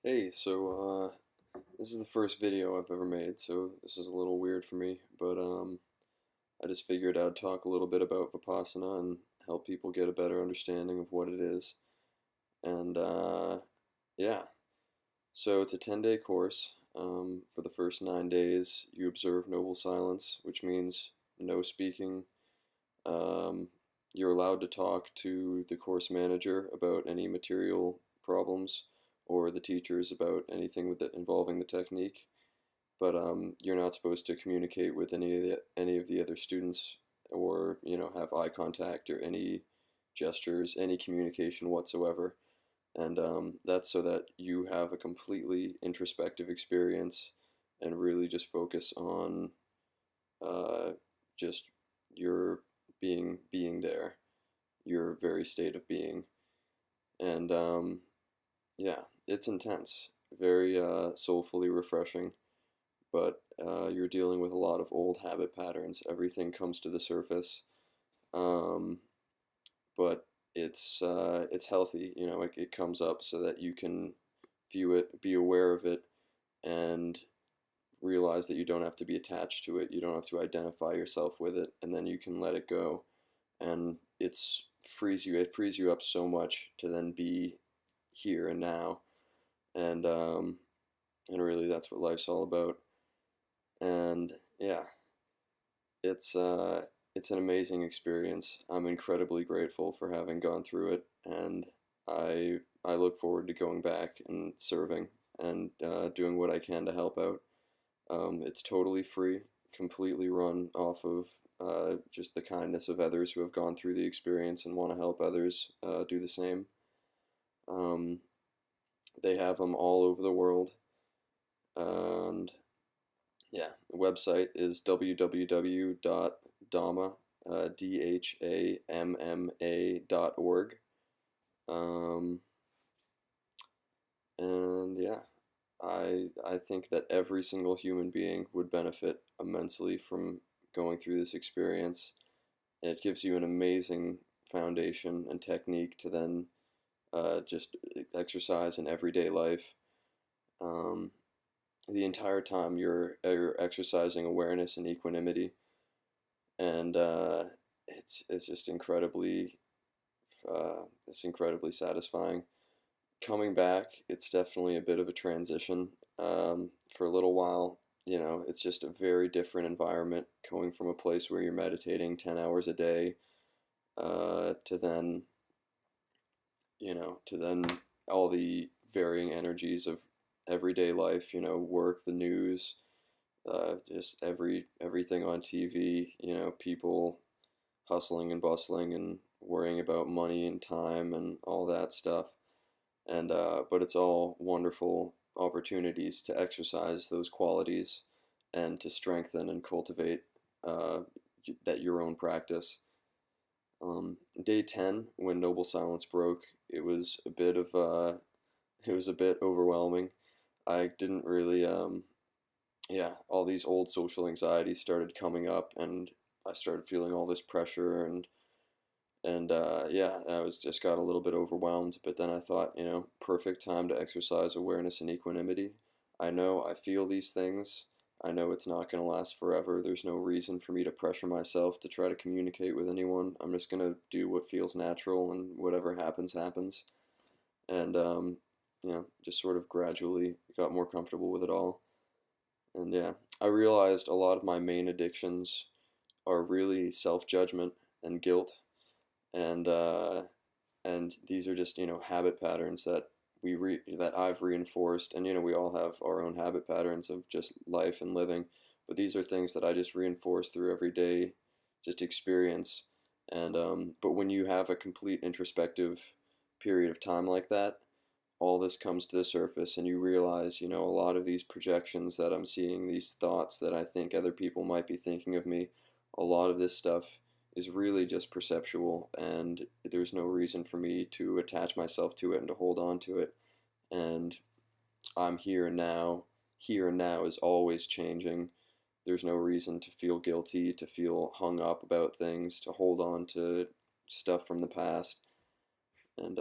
Hey, this is the first video I've ever made, so this is a little weird for me, but I just figured I'd talk a little bit about Vipassana and help people get a better understanding of what it is. And yeah, so it's a 10-day course. For the first 9 days, you observe noble silence, which means no speaking. Um, you're allowed to talk to the course manager about any material problems or the teachers about anything involving the technique, but you're not supposed to communicate with any of the other students or have eye contact or any gestures, any communication whatsoever. And that's so that you have a completely introspective experience and really just focus on uh, just your being there, your very state of being. And yeah, it's intense, very soulfully refreshing, but you're dealing with a lot of old habit patterns. Everything comes to the surface, um, but it's healthy. It comes up so that you can view it, be aware of it, and realize that you don't have to be attached to it. You don't have to identify yourself with it, and then you can let it go. And it frees you up so much to then be here and now. And and really that's what life's all about. And yeah, it's an amazing experience. I'm incredibly grateful for having gone through it, and I look forward to going back and serving and doing what I can to help out. It's totally free, completely run off of just the kindness of others who have gone through the experience and want to help others do the same. Um, they have them all over the world, and yeah, the website is www.dhamma, DHAMMA.org. Um, and yeah, I think that every single human being would benefit immensely from going through this experience. It gives you an amazing foundation and technique to then just exercise in everyday life. Um, the entire time you're exercising awareness and equanimity, and it's just it's incredibly satisfying. Coming back, it's definitely a bit of a transition. For a little while, it's just a very different environment going from a place where you're meditating 10 hours a day to then, to then all the varying energies of everyday life, work, the news, just everything on TV, people hustling and bustling and worrying about money and time and all that stuff. And but it's all wonderful opportunities to exercise those qualities and to strengthen and cultivate uh, that your own practice. Day 10, when Noble Silence broke, it was a bit overwhelming. I didn't really yeah, all these old social anxieties started coming up, and I started feeling all this pressure, and yeah, I was just got a little bit overwhelmed. But then I thought, perfect time to exercise awareness and equanimity. I know I feel these things. I know it's not going to last forever. There's no reason for me to pressure myself to try to communicate with anyone. I'm just going to do what feels natural, and whatever happens, happens. And just sort of gradually got more comfortable with it all. And yeah, I realized a lot of my main addictions are really self-judgment and guilt, and these are just habit patterns that that I've reinforced, and we all have our own habit patterns of just life and living, but these are things that I just reinforce through everyday just experience. And but when you have a complete introspective period of time like that, all this comes to the surface, and you realize, a lot of these projections that I'm seeing, these thoughts that I think other people might be thinking of me, a lot of this stuff is really just perceptual, and there's no reason for me to attach myself to it and to hold on to it. And I'm here and now. Here and now is always changing. There's no reason to feel guilty, to feel hung up about things, to hold on to stuff from the past. And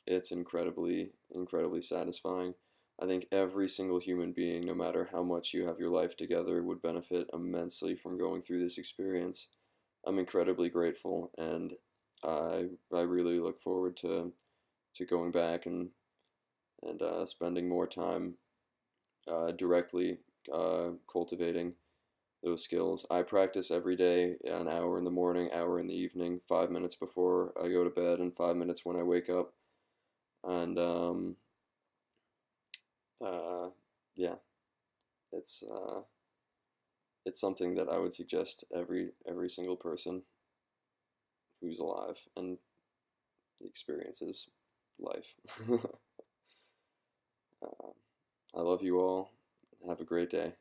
it's incredibly satisfying. I think every single human being, no matter how much you have your life together, would benefit immensely from going through this experience. I'm incredibly grateful, and I really look forward to going back and spending more time directly cultivating those skills. I practice every day, an hour in the morning, hour in the evening, 5 minutes before I go to bed, and 5 minutes when I wake up. And uh, yeah, it's it's something that I would suggest every single person who's alive and experiences life. uh, I love you all. Have a great day.